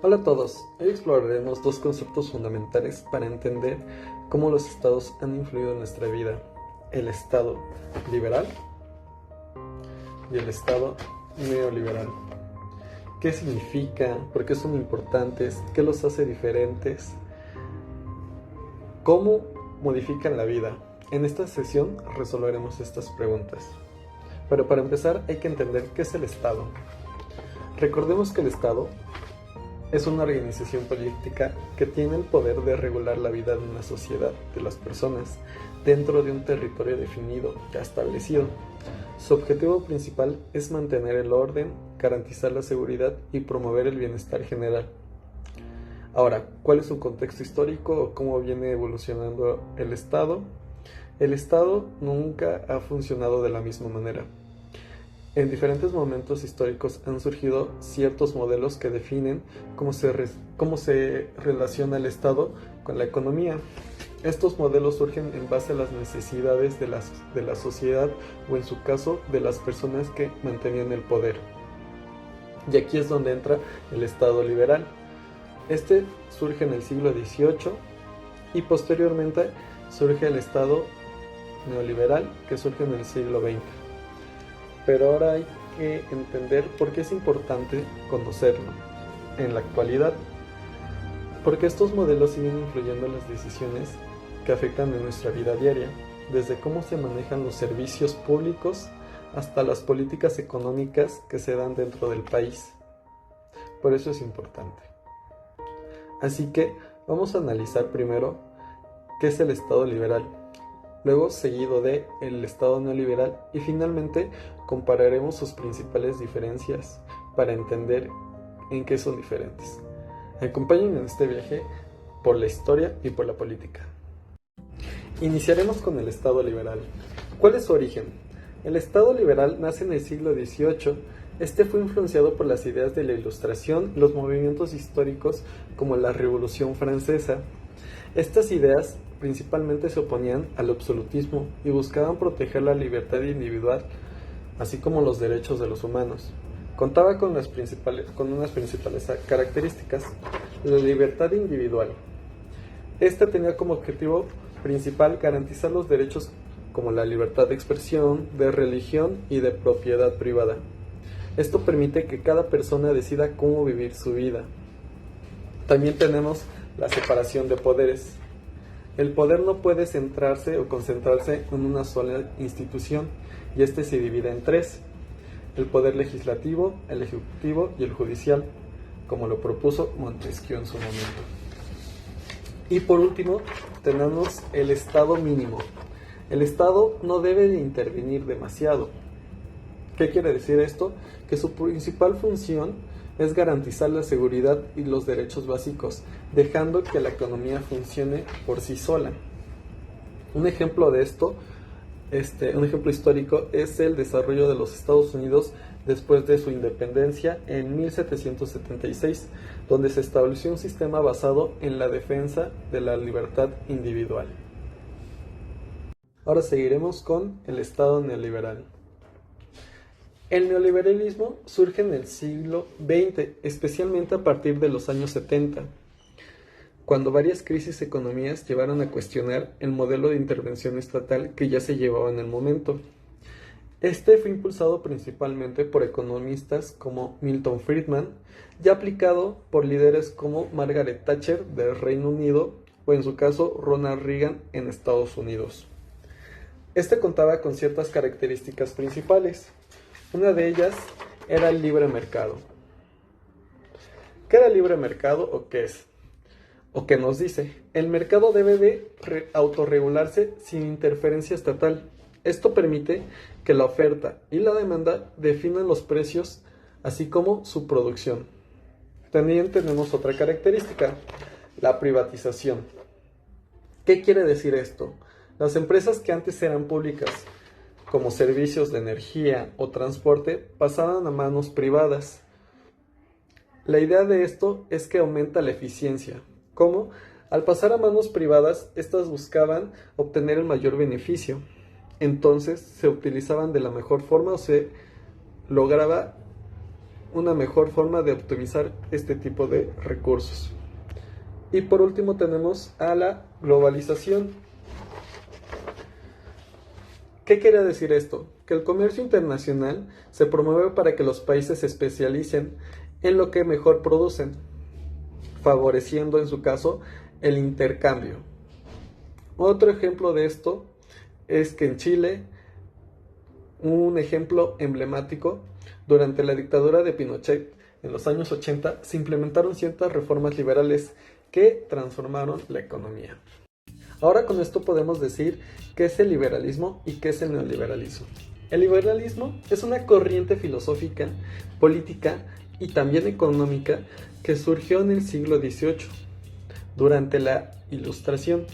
Hola a todos, hoy exploraremos dos conceptos fundamentales para entender cómo los estados han influido en nuestra vida: el estado liberal y el estado neoliberal. ¿Qué significa? ¿Por qué son importantes? ¿Qué los hace diferentes? ¿Cómo modifican la vida? En esta sesión resolveremos estas preguntas. Pero para empezar hay que entender qué es el Estado. Recordemos que el Estado es una organización política que tiene el poder de regular la vida de una sociedad, de las personas, dentro de un territorio definido, ya establecido. Su objetivo principal es mantener el orden, garantizar la seguridad y promover el bienestar general. Ahora, ¿cuál es su contexto histórico o cómo viene evolucionando el Estado? El Estado nunca ha funcionado de la misma manera. En diferentes momentos históricos han surgido ciertos modelos que definen cómo se relaciona el Estado con la economía. Estos modelos surgen en base a las necesidades de la sociedad o, en su caso, de las personas que mantenían el poder. Y aquí es donde entra el Estado liberal. Este surge en el siglo XVIII y posteriormente surge el Estado neoliberal, que surge en el siglo XX. Pero ahora hay que entender por qué es importante conocerlo en la actualidad, porque estos modelos siguen influyendo en las decisiones que afectan en nuestra vida diaria, desde cómo se manejan los servicios públicos hasta las políticas económicas que se dan dentro del país. Por eso es importante. Así que vamos a analizar primero qué es el Estado liberal, luego seguido de el Estado neoliberal y finalmente compararemos sus principales diferencias para entender en qué son diferentes. Acompáñenme en este viaje por la historia y por la política. Iniciaremos con el Estado liberal. ¿Cuál es su origen? El Estado liberal nace en el siglo XVIII. Este fue influenciado por las ideas de la Ilustración y los movimientos históricos como la Revolución Francesa. Estas ideas principalmente se oponían al absolutismo y buscaban proteger la libertad individual, así como los derechos de los humanos. Contaba con unas principales características: la libertad individual. Esta tenía como objetivo principal garantizar los derechos como la libertad de expresión, de religión y de propiedad privada. Esto permite que cada persona decida cómo vivir su vida. También tenemos la separación de poderes. El poder no puede centrarse o concentrarse en una sola institución, y este se divide en tres: el poder legislativo, el ejecutivo y el judicial, como lo propuso Montesquieu en su momento. Y por último, tenemos el Estado mínimo. El Estado no debe de intervenir demasiado. ¿Qué quiere decir esto? Que su principal función es garantizar la seguridad y los derechos básicos, dejando que la economía funcione por sí sola. Un ejemplo de esto, un ejemplo histórico, es el desarrollo de los Estados Unidos después de su independencia en 1776, donde se estableció un sistema basado en la defensa de la libertad individual. Ahora seguiremos con el Estado neoliberal. El neoliberalismo surge en el siglo XX, especialmente a partir de los años 70, cuando varias crisis económicas llevaron a cuestionar el modelo de intervención estatal que ya se llevaba en el momento. Este fue impulsado principalmente por economistas como Milton Friedman y aplicado por líderes como Margaret Thatcher del Reino Unido o, en su caso, Ronald Reagan en Estados Unidos. Este contaba con ciertas características principales. Una de ellas era el libre mercado. ¿Qué era el libre mercado o qué es? ¿O qué nos dice? El mercado debe de autorregularse sin interferencia estatal. Esto permite que la oferta y la demanda definan los precios, así como su producción. También tenemos otra característica: la privatización. ¿Qué quiere decir esto? Las empresas que antes eran públicas, como servicios de energía o transporte, pasaban a manos privadas. La idea de esto es que aumenta la eficiencia. ¿Cómo? Al pasar a manos privadas, estas buscaban obtener el mayor beneficio. Entonces se utilizaban de la mejor forma o se lograba una mejor forma de optimizar este tipo de recursos. Y por último tenemos a la globalización. ¿Qué quiere decir esto? Que el comercio internacional se promueve para que los países se especialicen en lo que mejor producen, favoreciendo en su caso el intercambio. Otro ejemplo de esto es que en Chile, un ejemplo emblemático, durante la dictadura de Pinochet en los años 80 se implementaron ciertas reformas liberales que transformaron la economía. Ahora con esto podemos decir qué es el liberalismo y qué es el neoliberalismo. El liberalismo es una corriente filosófica, política y también económica que surgió en el siglo XVIII, durante la Ilustración.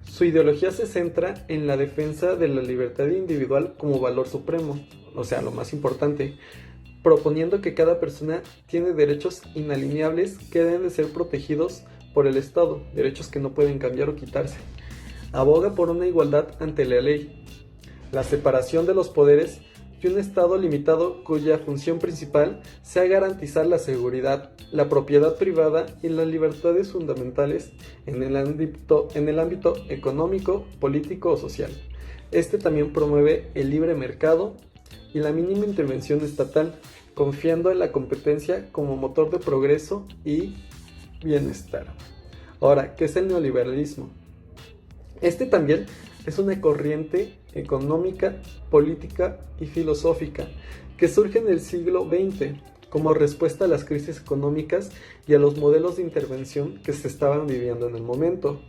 Su ideología se centra en la defensa de la libertad individual como valor supremo, o sea, lo más importante, proponiendo que cada persona tiene derechos inalienables que deben de ser protegidos por el Estado, derechos que no pueden cambiar o quitarse. Aboga por una igualdad ante la ley, la separación de los poderes y un Estado limitado cuya función principal sea garantizar la seguridad, la propiedad privada y las libertades fundamentales en el ámbito económico, político o social. Este también promueve el libre mercado y la mínima intervención estatal, confiando en la competencia como motor de progreso y bienestar. Ahora, ¿qué es el neoliberalismo? Este también es una corriente económica, política y filosófica que surge en el siglo XX como respuesta a las crisis económicas y a los modelos de intervención que se estaban viviendo en el momento.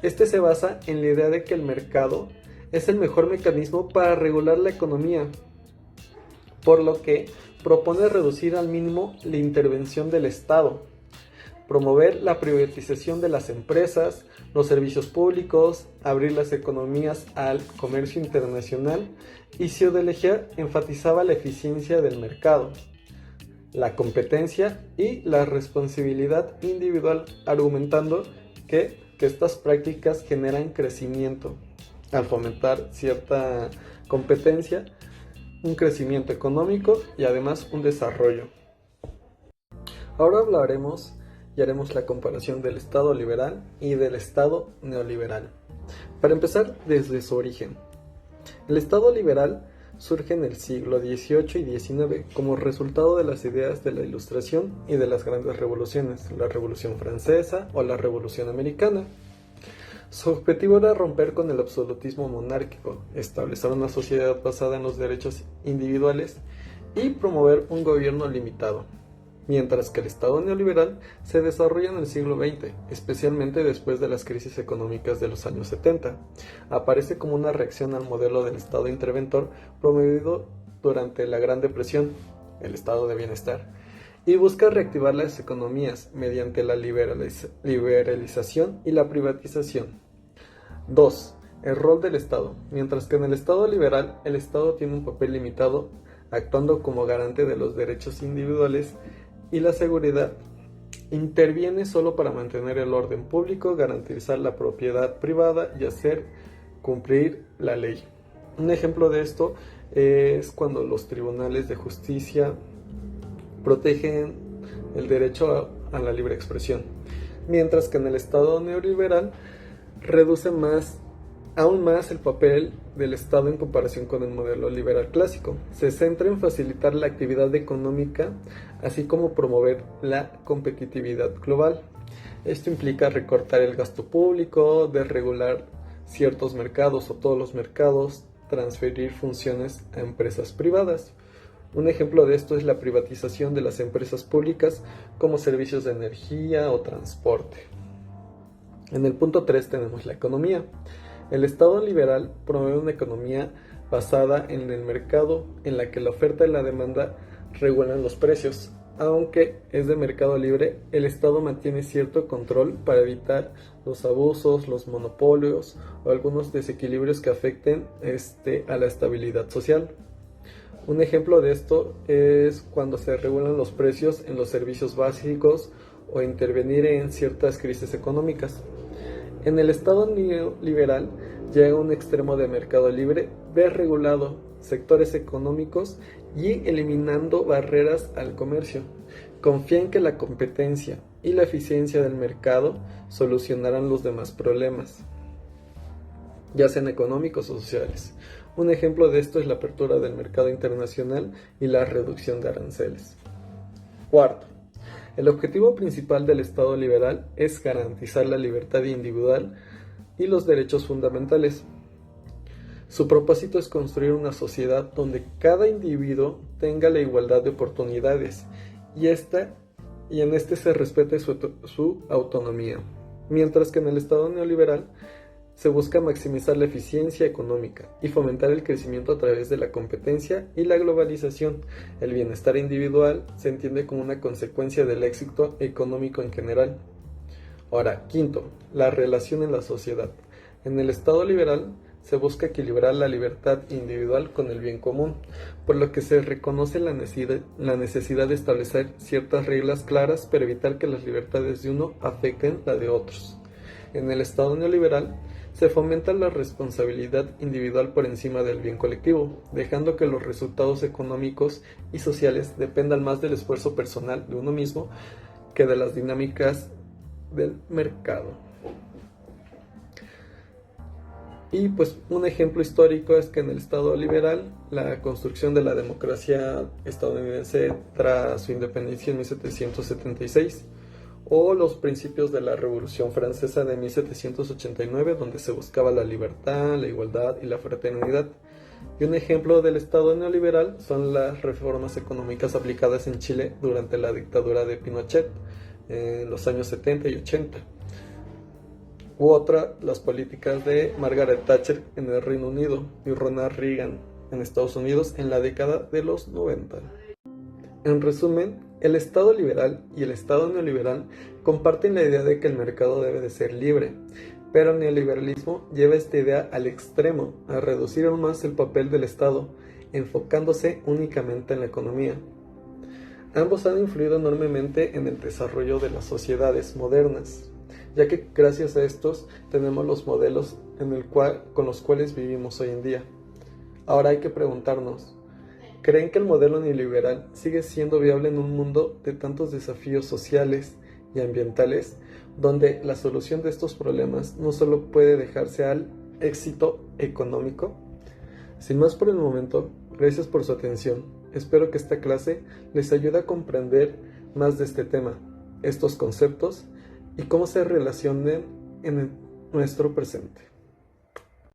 Este se basa en la idea de que el mercado es el mejor mecanismo para regular la economía, por lo que propone reducir al mínimo la intervención del Estado, promover la privatización de las empresas, los servicios públicos, abrir las economías al comercio internacional, y su ideología enfatizaba la eficiencia del mercado, la competencia y la responsabilidad individual, argumentando que estas prácticas generan crecimiento al fomentar cierta competencia, un crecimiento económico y además un desarrollo. Ahora hablaremos y haremos la comparación del Estado liberal y del Estado neoliberal. Para empezar, desde su origen. El Estado liberal surge en el siglo XVIII y XIX como resultado de las ideas de la Ilustración y de las grandes revoluciones, la Revolución Francesa o la Revolución Americana. Su objetivo era romper con el absolutismo monárquico, establecer una sociedad basada en los derechos individuales y promover un gobierno limitado. Mientras que el Estado neoliberal se desarrolla en el siglo XX, especialmente después de las crisis económicas de los años 70. Aparece como una reacción al modelo del Estado interventor promovido durante la Gran Depresión, el estado de bienestar, y busca reactivar las economías mediante la liberalización y la privatización. 2. El rol del Estado. Mientras que en el Estado liberal, el Estado tiene un papel limitado, actuando como garante de los derechos individuales y la seguridad, interviene solo para mantener el orden público, garantizar la propiedad privada y hacer cumplir la ley. Un ejemplo de esto es cuando los tribunales de justicia protegen el derecho a la libre expresión, mientras que en el Estado neoliberal reduce aún más el papel del Estado en comparación con el modelo liberal clásico. Se centra en facilitar la actividad económica, así como promover la competitividad global. Esto implica recortar el gasto público, desregular ciertos mercados o todos los mercados, transferir funciones a empresas privadas. Un ejemplo de esto es la privatización de las empresas públicas como servicios de energía o transporte. En el punto 3 tenemos la economía. El Estado liberal promueve una economía basada en el mercado, en la que la oferta y la demanda regulan los precios. Aunque es de mercado libre, el Estado mantiene cierto control para evitar los abusos, los monopolios o algunos desequilibrios que afecten a la estabilidad social. Un ejemplo de esto es cuando se regulan los precios en los servicios básicos o intervenir en ciertas crisis económicas. En el Estado neoliberal llega a un extremo de mercado libre desregulado sectores económicos y eliminando barreras al comercio. Confía en que la competencia y la eficiencia del mercado solucionarán los demás problemas, ya sean económicos o sociales. Un ejemplo de esto es la apertura del mercado internacional y la reducción de aranceles. Cuarto, el objetivo principal del Estado liberal es garantizar la libertad individual y los derechos fundamentales. Su propósito es construir una sociedad donde cada individuo tenga la igualdad de oportunidades y en este se respete su autonomía, mientras que en el Estado neoliberal se busca maximizar la eficiencia económica y fomentar el crecimiento a través de la competencia y la globalización. El bienestar individual se entiende como una consecuencia del éxito económico en general. Ahora, quinto, la relación en la sociedad. En el Estado liberal se busca equilibrar la libertad individual con el bien común, por lo que se reconoce la necesidad de establecer ciertas reglas claras para evitar que las libertades de uno afecten la de otros. En el Estado neoliberal se fomenta la responsabilidad individual por encima del bien colectivo, dejando que los resultados económicos y sociales dependan más del esfuerzo personal de uno mismo que de las dinámicas del mercado. Y pues un ejemplo histórico es que en el Estado liberal, la construcción de la democracia estadounidense tras su independencia en 1776, o los principios de la Revolución Francesa de 1789, donde se buscaba la libertad, la igualdad y la fraternidad. Y un ejemplo del Estado neoliberal son las reformas económicas aplicadas en Chile durante la dictadura de Pinochet en los años 70 y 80. U otra, las políticas de Margaret Thatcher en el Reino Unido y Ronald Reagan en Estados Unidos en la década de los 90. En resumen, el Estado liberal y el Estado neoliberal comparten la idea de que el mercado debe de ser libre, pero el neoliberalismo lleva esta idea al extremo, a reducir aún más el papel del Estado, enfocándose únicamente en la economía. Ambos han influido enormemente en el desarrollo de las sociedades modernas, ya que gracias a estos tenemos los modelos con los cuales vivimos hoy en día. Ahora hay que preguntarnos, ¿creen que el modelo neoliberal sigue siendo viable en un mundo de tantos desafíos sociales y ambientales, donde la solución de estos problemas no solo puede dejarse al éxito económico? Sin más por el momento, gracias por su atención. Espero que esta clase les ayude a comprender más de este tema, estos conceptos y cómo se relacionan en nuestro presente.